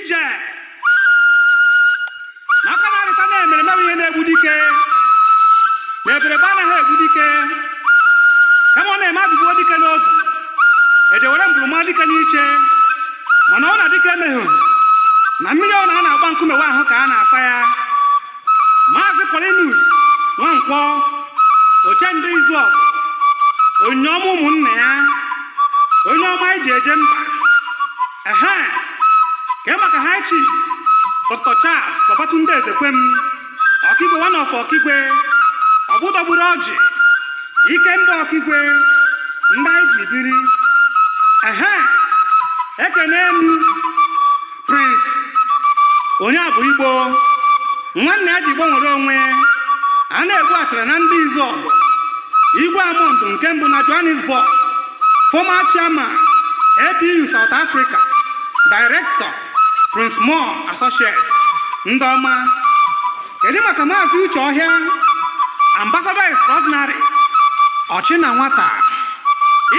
ije na aka na-arịta na-emere mewe ihe na-egbu dike na eberebe anaghị egbu dike kama ọ na-eme adụgbuo dike n'ogu eje were mgburuma dike n'iche mana ọ na dike emeghe na mmiri ọ na-agba nkume nwa ahụ ka a na-asa ya. Maazị Polinus Nwankwọ oche ndị Izuọgụ onye ọma ụmụnne ya onye ọma iji eje mba ke maka High Chief Dr. Charles Babatunde Ezekwem Ọkigwe one of Ọkigwe ọgbụdọgburu ọjị ike ndị Ọkigwe ndị anyị ji biri ekene enu Prince onye abụ Igbo nwanne ya ji Igbo nwere onwe a na-egbu achara na ndị Izuọgụ Igwe Amond nke mbụ na Johannesburg, former chairman APU South Africa, director Prince Moore Associates ndị ọma. Kedu maka Maazị Uche Ọhịa ambassador extraordinary ọchị na nwata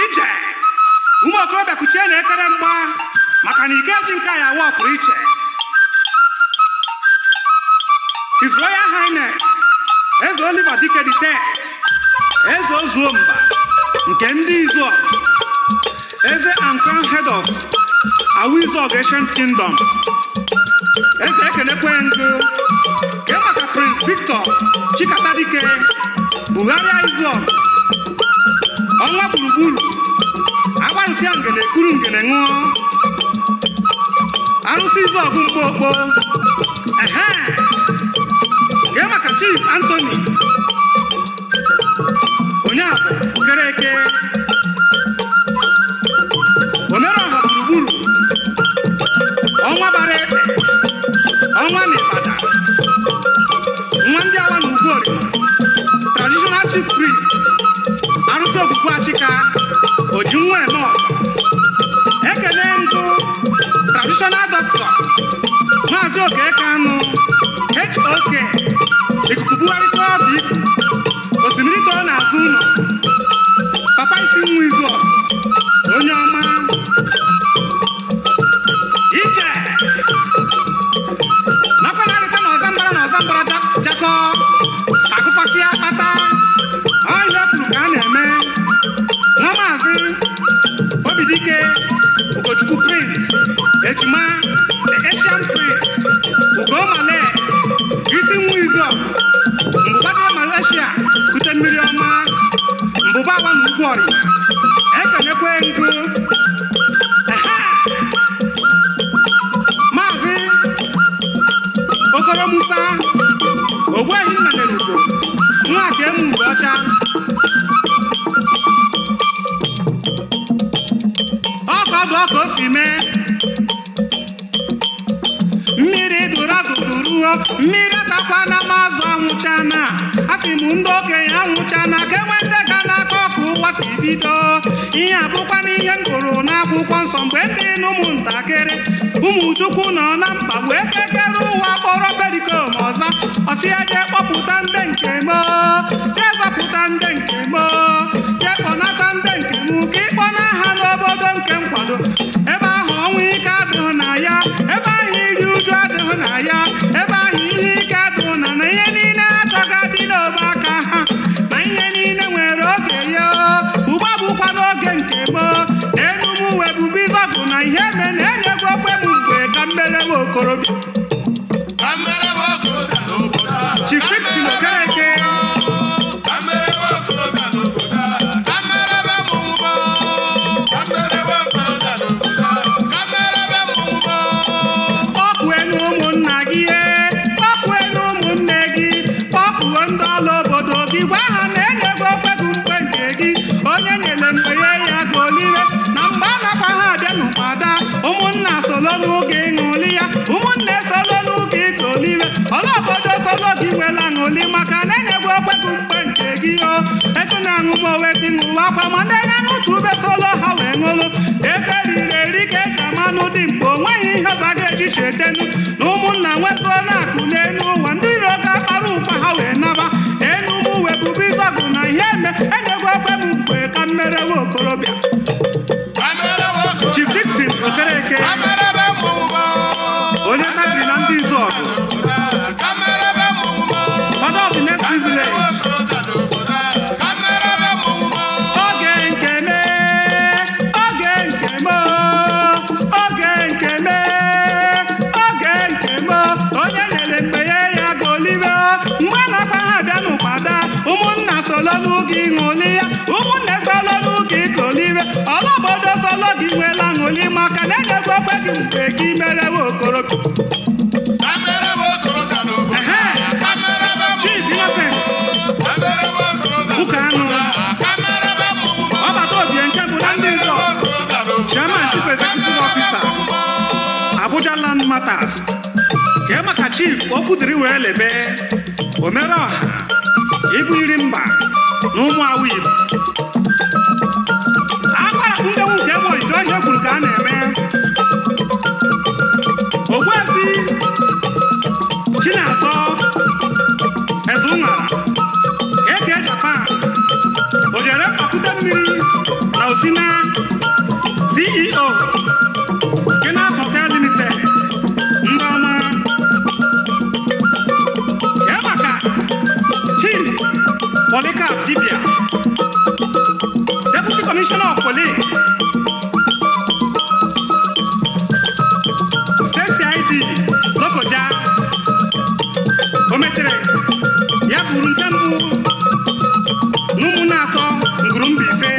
ije ụmụ okorobịa kuchie na ekere mgba maka na ike ji nke ya wa pụrụ iche. His Royal Highness Eze Oliver Dike III Eze Ozuomba nke ndị Izuọgụ Eze and Crown Head of Izuọgụ Ancient Kingdom Eze ekenekwe ngụ ke maka Prince Victor Chikata Dike Bugharịa Izuọgụ ọnwa gburugburu agbarụsịa ngene kuru ngene ṅụọ arụsị Izuọgụ mkpokpo ke maka Chief Anthony Onyeabụ Okereke Omereọha gburugburu ọnwa bara ekpe ọnwa na Ịbada nwa ndị Awa na Ugwuorima Traditional Chief Priest arụsị ogbugbu Achịka Ojinwa eme ọzọ ekele ndụ Traditional Doctor Maazị Okeke Anụ HOK ikuku bugharịta ọdụ iku osimiri tọọ n'azụ ụlọ papa isi nwa Izuọgụ onye ọma ije nakwa na-arịta na ọzambara jakọ akụkọsị akpata ọhịa kwuru ka a na-eme nwa Maazị Obidike Ugochukwu Prince Ejima the Asian Prince Ugomale isi nwa Izuọgụ mbụbadịrị Malaysia kute mmiri ọma mbụba Awa na Ugwuorima ekenekwe ngụ Maazị Okoro Musa Ogbuehi Nnanelugo nwa ka emu Ugo ọcha ọka o si mee mmiri dụrụ azụ duruo mmiri atakwa na mazụ anwụchana asị m ndị okenye anwụchana ka enwe ndị ga n'aka ọkụ ụwa si bido ihe abụkwa n'ihe m gụrụ n'akwụkwọ nsọ mgbe ndị na ụmụntakịrị ụmụ Chukwu nọ na mkpagbu ekekere ụwa kpọrọ perikom ọzọ ọsịa jee kpọpụta ndị nke m jee zọpụta ndị nke m jee kpọnata ndị nke m ka ịkpọna ha n'obodo nke nkwado ebe ahụ ọnwụ ike adịghị na ya ebe ahụ iri uju adịghị na ya ebe ahụ ihe ike adịghị na ihe niile achọghị adị n'obe aka ha na ihe niile nwere oge ya ugbu bụkwa n'oge nke m enu m wee bụbu Izuọgụ na ihe eme na-enyego okwe m mgbe ka mmerewe okorobịa Chief Dixon Okereke kpọkuenu ụmụnna gị kpọkuenu ụmụnne gị kpọkuo ndị ọla obodo gị gwa ha na-enyego okwe gị mgbe nke gị onye nyere mgbe ya ga olire na mgbe a nakwa ha abịa n'ụkpada ụmụnna solo n'oge ịṅụli ya ụmụnne solo n'oge ịka olire ọla obodo solo gị nwere aṅụli maka na enyego okwe gị mgbe nke gị etu na-aṅụ m oweti ṅụwa akwa ma ndị na otu ube solo ha wee ṅụlụ ego eriri eri ka eji amanụ dị mgbe onweghị ihe ọza ga-eji chetenu na ụmụnna nwezuo na-akụ n'elu ụwa ndị iro ga-akpara ụkpa ha wee naba enu m wee bụbu Izuọgụ na ihe eme enyego okwe m mgbe ka mmerewe okorobịa Chief Dixon Okereke gị ṅụlie ụmụnne sololu gị koliwe ọlaobodo solo gị nwela ṅụli maka na enyego okwe gị mgbe gị merewe okorobịa Chief Innocent ụka anụ ọbata obie nke bụ na ndị nzọ Chairman Chief Executive Officer Abuja Land Matters kee maka Chief okwu dịrị wee lebe omere ọha ibuliri mba na ụmụ awụ Igbo agbara ndenwu nke egbe ide ọhịa kwuru ka a na-eme Ogbuefi Chinazọ Ezeụṅara eke Japan ojere mkpakute mmiri na Osina CEO Guinness Hotel Limited ndị ọma kee maka Chief Polycarp Dibia Deputy Commissioner of Police State CID Lokoja o metere ya bụrụ nke mbụ na ụmụnne atọ ngwuru Mbaise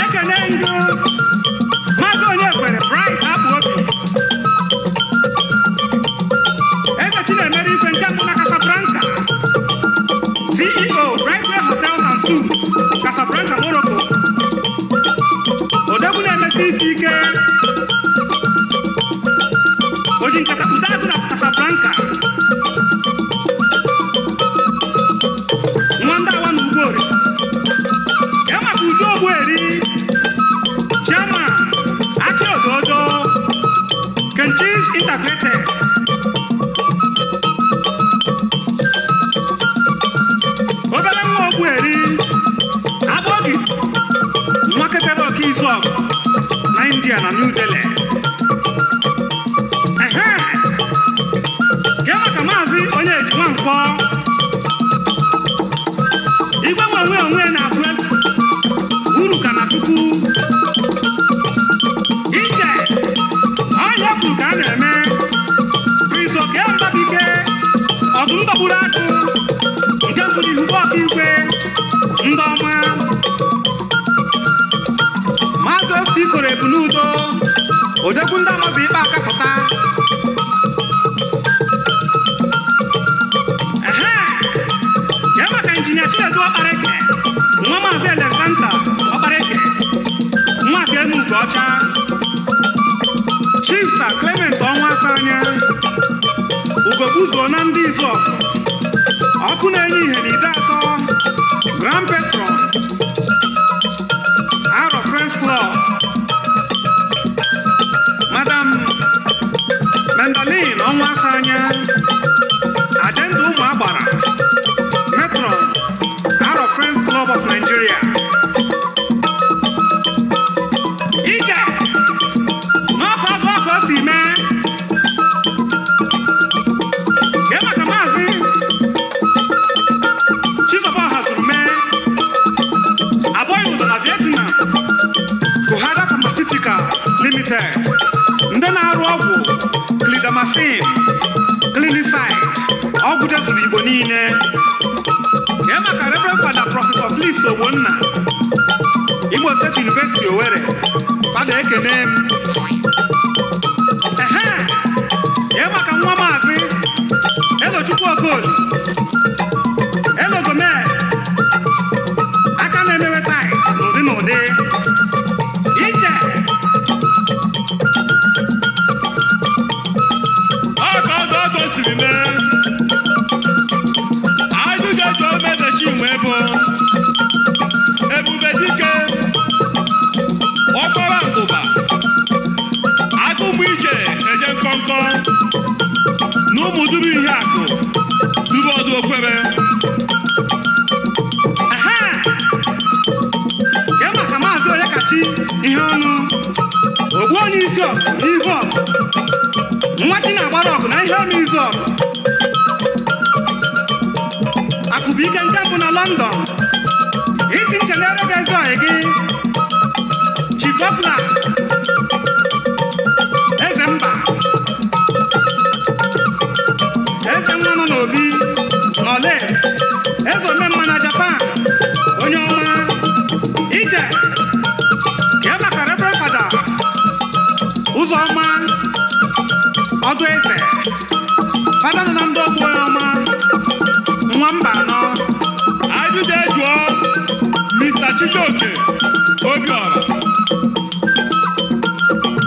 ekene ndụ Maazị Onyekwere Bright Abụobi Eze Chinemere Ife nke mbụ na Casablanca CEO Brightway Hotels and Suites Casablanca Morocco odogwu na-emesi ife ike oji nkata ụda agụ na Casablanca nwa ndị awa na Ugwuori ya maka Uju Ogbueri Chairman Aki Ododo Kenchis Integrated obere nwa Ogbueri Abogi nwa ketere oke Izọgụ na India na New Delhi kee maka Maazị Onyeji Nwankwọ igwe nwe onwe na-atụ egwu uru ka na tupu ije ọhịa kwuru ka a na-eme Prince Oke Mbabike ọdụm dọgburu akụ nke mbụrụ ihu ọka igwe ndị ọma Maazị Osti Ikoro Ebunudo odegwu ndị amazi ikpe akapụta kee maka Injinia Chinedu Ọkpareke nwa Maazị Alexander Ọkpareke nwa ka Enugu Ọcha Chief Sir Clement Ọnwasanya Ugogbuzuo na ndị Izọgụ ọkụ na-enye ihe na ide atọ Grand Patron Aro Friends Club Madam Mendalin Ọnwasanya Agenda ụmụ agbara Metron Aro Friends Club of Nigeria ije n'ọkụ ọkụ ọkụ o si mee kee maka Maazị Chizoba hazuru mee abụghị ụdọ na Vietnam Kohada Pharmaceutical Limited ndị na-arụ ọgwụ Clindamycin Clinicide ọgwụ jezuru Igbo niile kee maka Reverend Father Professor Felix Ogbonna Igbo State University Owerri Fada ekene m kee maka nwa Maazị Elochukwu Okoli Elogome aka na-emewe tais n'ụdị n'ụdị ije ọkọ siri mee ajụjụ eji omeze Chinwe bụ Ebube Dike Ọkpara Ngụba Agụmụ Ije eje nkọnkọ na ụmụ duru ihe akụ duru ọdụ okwebe kee maka Maazị Onyekachi ihe ọnụ ogbu onye isi ọgụ n'ihu ọgụ nwa chi na-agbara ọgụ na ihe ọnụ izu ọgụ Akụbụike nke mbụ na London isi nkelere gị ezi ọyị gị Chikopla Eze Mba Eze nwa nọ n'Obi n'Ole Eze Ụzọma ọdụ eze fada nọ na ndị ọgbọ ọma nwa mba anọ Ajụjụ jụọ Mr. Chijioke Obiora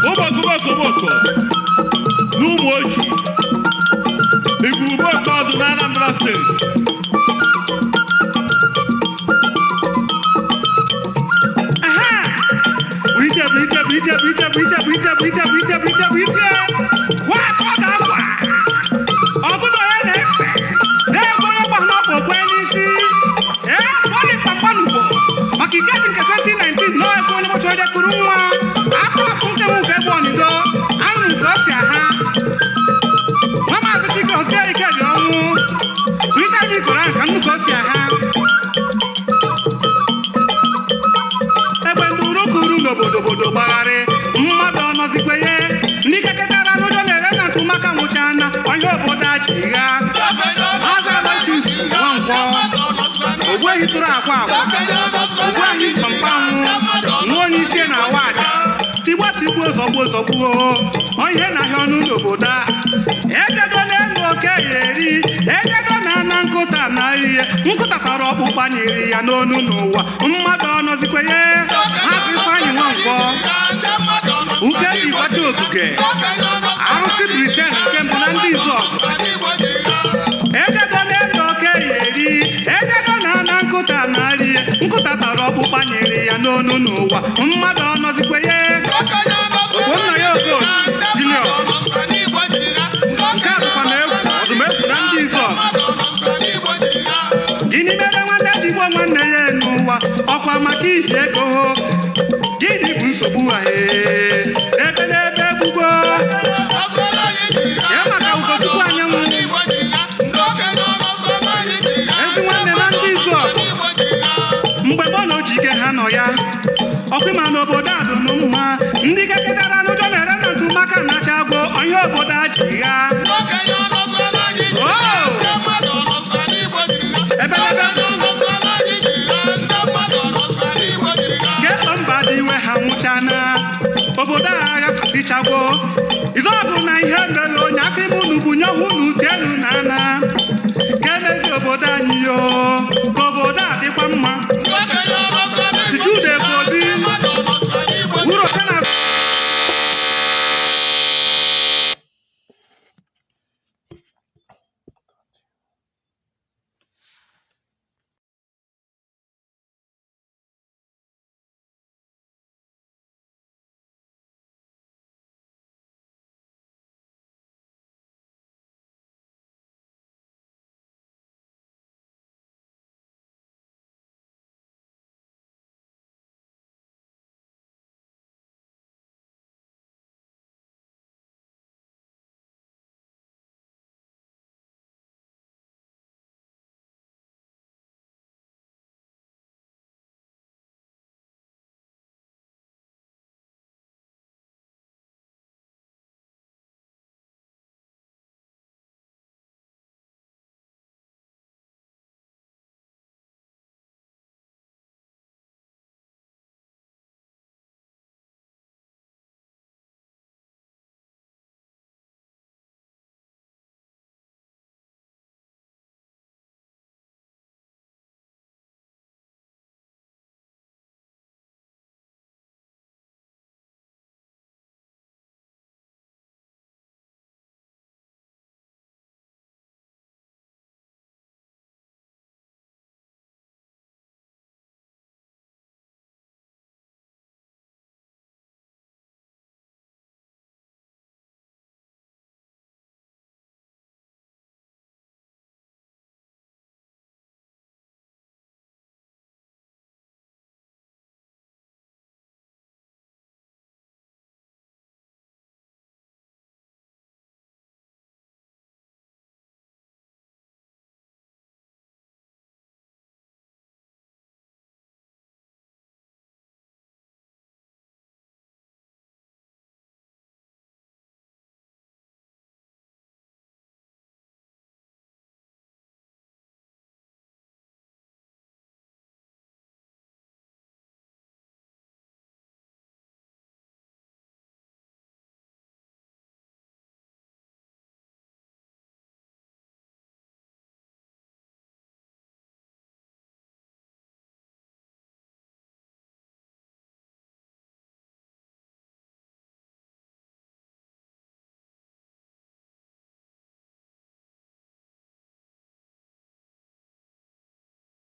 ụbọkụbọkụbọkụ n'ụmụ oji igwurubọkụ ọdụ na Anambra steeti. ọgụdọ ya na-efe na-ego onye gbahụ n'ọkpọ okwe n'isi onye kpakpanugbo maka ike dị nke 2019 n'ego onye mọchị onye kuru nwa akpụrapụ nke m nke ebe onido anụ nke o si aha nwa maazị Chike osie ike dị ọnwụ rita m ikoro ahụ ka m ka o si aha egbe ndị urukuru n'obodobodo gbagharị mmadụ ọnọzikwe ya ndị keketara n'ụjọ na-ere na ntụmaka nwụchana onye obodo achịgha Lazarus Nwankwọ ogbuehi tụrụ akwa agwa ogbuehi mkpamkpanwụ nwa onye isi na awa aja tigbatigbuo zọgbuo onye na-ahịa ọnụ n'obodo a ejedo na-ego oke ya eri ejedo na ana nkụta na ihe nkụta tara ọkpụkpa nyere ya n'onu n'ụwa mmadụ ọnọzikwe ya ha Ifeanyi Nwankwọ uke ji gbacha okike arụsị Briten nke mbụ na ndị Izọgụ ejedo na-ego oke ya eri ejedo na ana nkụta na rie nkụta tara ọkpụkpa nyere ya n'onu n'ụwa mmadụ ọnọzikwe ya ogbonna ya Okoye Junior nke a bụkwa na egwu ọdụm egwu na ndị Izọgụ gịnị mere nwanne digbo nwanne ya n'ụwa ọkwa maka ihi ego gịnị bụ nsogbu ha ebe n'ebe egbugo ya maka ụkọchukwu anyanwụ ezi nwanne na ndị Izọgụ mgbe gboo na ojike ha nọ ya ọkụma n'obodo a dụnụ mma ndị keketara n'ụjọ na-ere na ntụmaka na-acha agwọ onye obodo ajịgha geto mba dị iwe ha nwụchana obodo agha sasichagwo Izọgụ na ihe mere onye asị m unu bunye hụ unu tienu na ana ka emezi obodo anyị yo